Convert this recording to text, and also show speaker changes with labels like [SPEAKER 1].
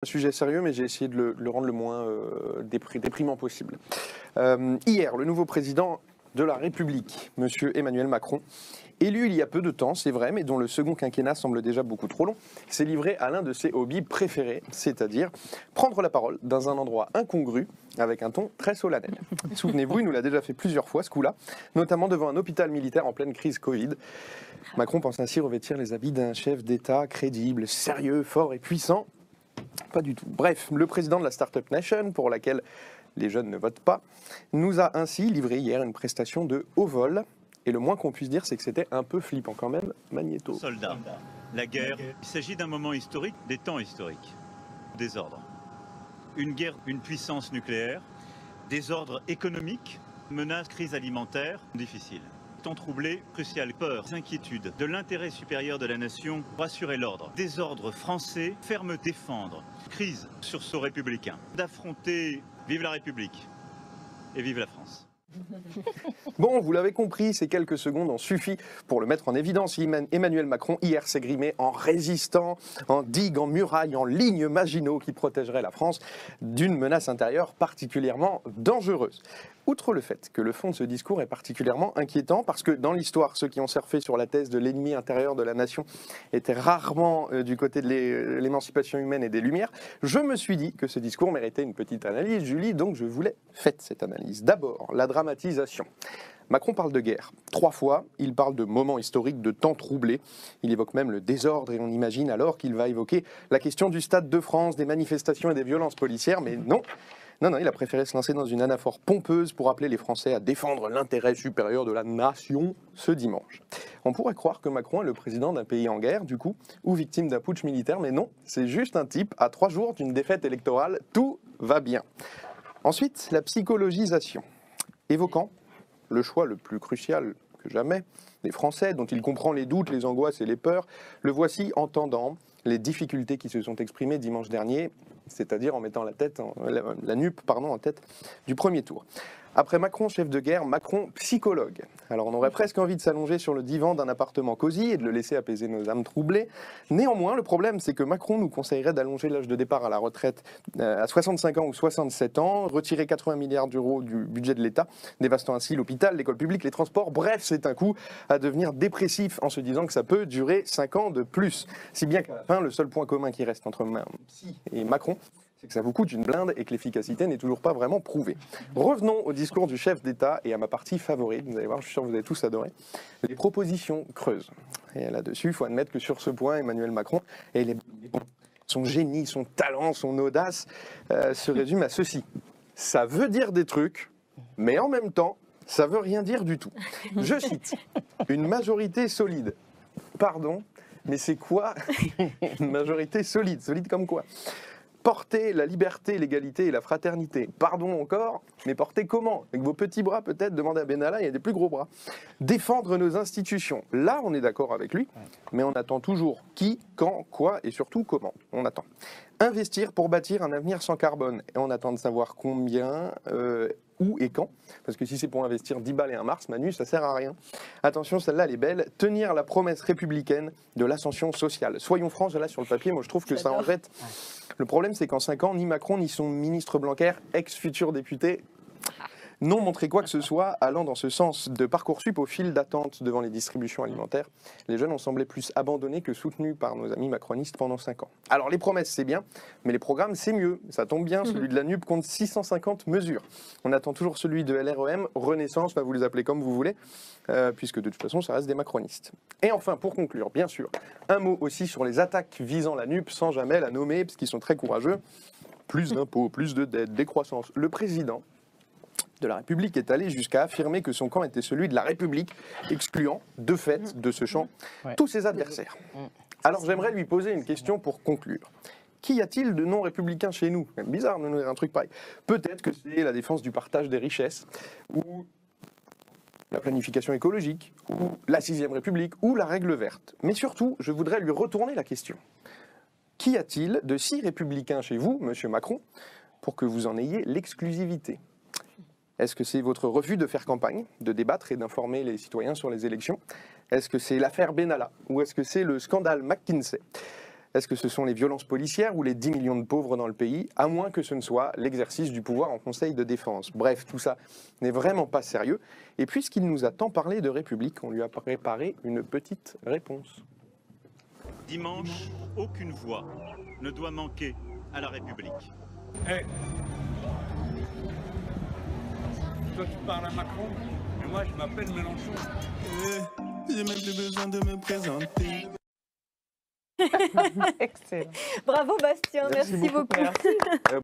[SPEAKER 1] Un sujet sérieux, mais j'ai essayé de le rendre le moins déprimant possible. Hier, le nouveau président de la République, M. Emmanuel Macron, élu il y a peu de temps, c'est vrai, mais dont le second quinquennat semble déjà beaucoup trop long, s'est livré à l'un de ses hobbies préférés, c'est-à-dire prendre la parole dans un endroit incongru, avec un ton très solennel. Souvenez-vous, il nous l'a déjà fait plusieurs fois ce coup-là, notamment devant un hôpital militaire en pleine crise Covid. Macron pense ainsi revêtir les habits d'un chef d'État crédible, sérieux, fort et puissant. Pas du tout. Bref, le président de la Startup Nation, pour laquelle les jeunes ne votent pas, nous a ainsi livré hier une prestation de haut vol. Et le moins qu'on puisse dire, c'est que c'était un peu flippant quand même, Magnéto.
[SPEAKER 2] Soldats, la guerre, il s'agit d'un moment historique, des temps historiques. Désordre. Une guerre, une puissance nucléaire, désordre économique, menace, crise alimentaire, difficile. Temps troublé, crucial, peur, inquiétude, de l'intérêt supérieur de la nation pour assurer l'ordre. Désordre français, ferme défendre. Crise, sursaut républicain. D'affronter, vive la République et vive la France.
[SPEAKER 1] Bon, vous l'avez compris, ces quelques secondes ont suffi pour le mettre en évidence. Emmanuel Macron, hier, s'est grimé en résistant, en digue, en muraille, en ligne Maginot qui protégerait la France d'une menace intérieure particulièrement dangereuse. Outre le fait que le fond de ce discours est particulièrement inquiétant, parce que dans l'histoire, ceux qui ont surfé sur la thèse de l'ennemi intérieur de la nation étaient rarement du côté de l'émancipation humaine et des Lumières, je me suis dit que ce discours méritait une petite analyse, Julie, donc je voulais faire cette analyse. D'abord, la dramatisation. Macron parle de guerre. 3 fois, il parle de moments historiques, de temps troublés. Il évoque même le désordre et on imagine alors qu'il va évoquer la question du Stade de France, des manifestations et des violences policières, mais non. Non, il a préféré se lancer dans une anaphore pompeuse pour appeler les Français à défendre l'intérêt supérieur de la nation ce dimanche. On pourrait croire que Macron est le président d'un pays en guerre, du coup, ou victime d'un putsch militaire, mais non, c'est juste un type, à 3 jours d'une défaite électorale, tout va bien. Ensuite, la psychologisation. Évoquant le choix le plus crucial que jamais des Français, dont il comprend les doutes, les angoisses et les peurs, le voici entendant les difficultés qui se sont exprimées dimanche dernier, c'est-à-dire en mettant la NUP en tête du premier tour. Après Macron, chef de guerre, Macron, psychologue. Alors on aurait presque envie de s'allonger sur le divan d'un appartement cosy et de le laisser apaiser nos âmes troublées. Néanmoins, le problème, c'est que Macron nous conseillerait d'allonger l'âge de départ à la retraite à 65 ans ou 67 ans, retirer 80 milliards d'euros du budget de l'État, dévastant ainsi l'hôpital, l'école publique, les transports. Bref, c'est un coup à devenir dépressif en se disant que ça peut durer 5 ans de plus. Si bien qu'à la fin, le seul point commun qui reste entre Psy et Macron, c'est que ça vous coûte une blinde et que l'efficacité n'est toujours pas vraiment prouvée. Revenons au discours du chef d'État et à ma partie favorite, vous allez voir, je suis sûr que vous avez tous adoré, les propositions creuses. Et là-dessus, il faut admettre que sur ce point, Emmanuel Macron, son génie, son talent, son audace se résume à ceci. Ça veut dire des trucs, mais en même temps, ça veut rien dire du tout. Je cite, une majorité solide. Pardon, mais c'est quoi une majorité solide? Solide comme quoi? Porter la liberté, l'égalité et la fraternité. Pardon encore, mais porter comment? Avec vos petits bras peut-être, demandez à Benalla, il y a des plus gros bras. Défendre nos institutions. Là, on est d'accord avec lui, mais on attend toujours qui, quand, quoi et surtout comment. On attend. Investir pour bâtir un avenir sans carbone. Et on attend de savoir combien, où et quand. Parce que si c'est pour investir 10 balles et un Mars, Manu, ça sert à rien. Attention, celle-là, elle est belle. Tenir la promesse républicaine de l'ascension sociale. Soyons francs, là, sur le papier, moi je trouve que ça en jette. Le problème, c'est qu'en 5 ans, ni Macron, ni son ministre Blanquer, ex-futur député, n'ont montré quoi que ce soit allant dans ce sens. De Parcoursup au fil d'attente devant les distributions alimentaires, les jeunes ont semblé plus abandonnés que soutenus par nos amis macronistes pendant 5 ans. Alors les promesses, c'est bien, mais les programmes, c'est mieux. Ça tombe bien, celui de la NUP compte 650 mesures. On attend toujours celui de LREM, Renaissance, vous les appelez comme vous voulez, puisque de toute façon, ça reste des macronistes. Et enfin, pour conclure, bien sûr, un mot aussi sur les attaques visant la NUP, sans jamais la nommer, parce qu'ils sont très courageux. Plus d'impôts, plus de dettes, décroissance. Le président de la République est allé jusqu'à affirmer que son camp était celui de la République, excluant, de fait, de ce champ, tous ses adversaires. Alors j'aimerais lui poser une question pour conclure. Qu'y a-t-il de non républicain chez nous? C'est bizarre de nous dire un truc pareil. Peut-être que c'est la défense du partage des richesses, ou la planification écologique, ou la 6ème République, ou la règle verte. Mais surtout, je voudrais lui retourner la question. Qu'y a-t-il de si républicain chez vous, monsieur Macron, pour que vous en ayez l'exclusivité? Est-ce que c'est votre refus de faire campagne, de débattre et d'informer les citoyens sur les élections? Est-ce que c'est l'affaire Benalla? Ou est-ce que c'est le scandale McKinsey? Est-ce que ce sont les violences policières ou les 10 millions de pauvres dans le pays, à moins que ce ne soit l'exercice du pouvoir en Conseil de défense? Bref, tout ça n'est vraiment pas sérieux. Et puisqu'il nous a tant parlé de République, on lui a préparé une petite réponse.
[SPEAKER 2] Dimanche, aucune voix ne doit manquer à la République.
[SPEAKER 3] Hey. Toi tu parles à Macron, et moi je m'appelle Mélenchon.
[SPEAKER 4] J'ai même plus besoin de me présenter.
[SPEAKER 5] Excellent.
[SPEAKER 6] Bravo Bastien, merci beaucoup.
[SPEAKER 5] Merci.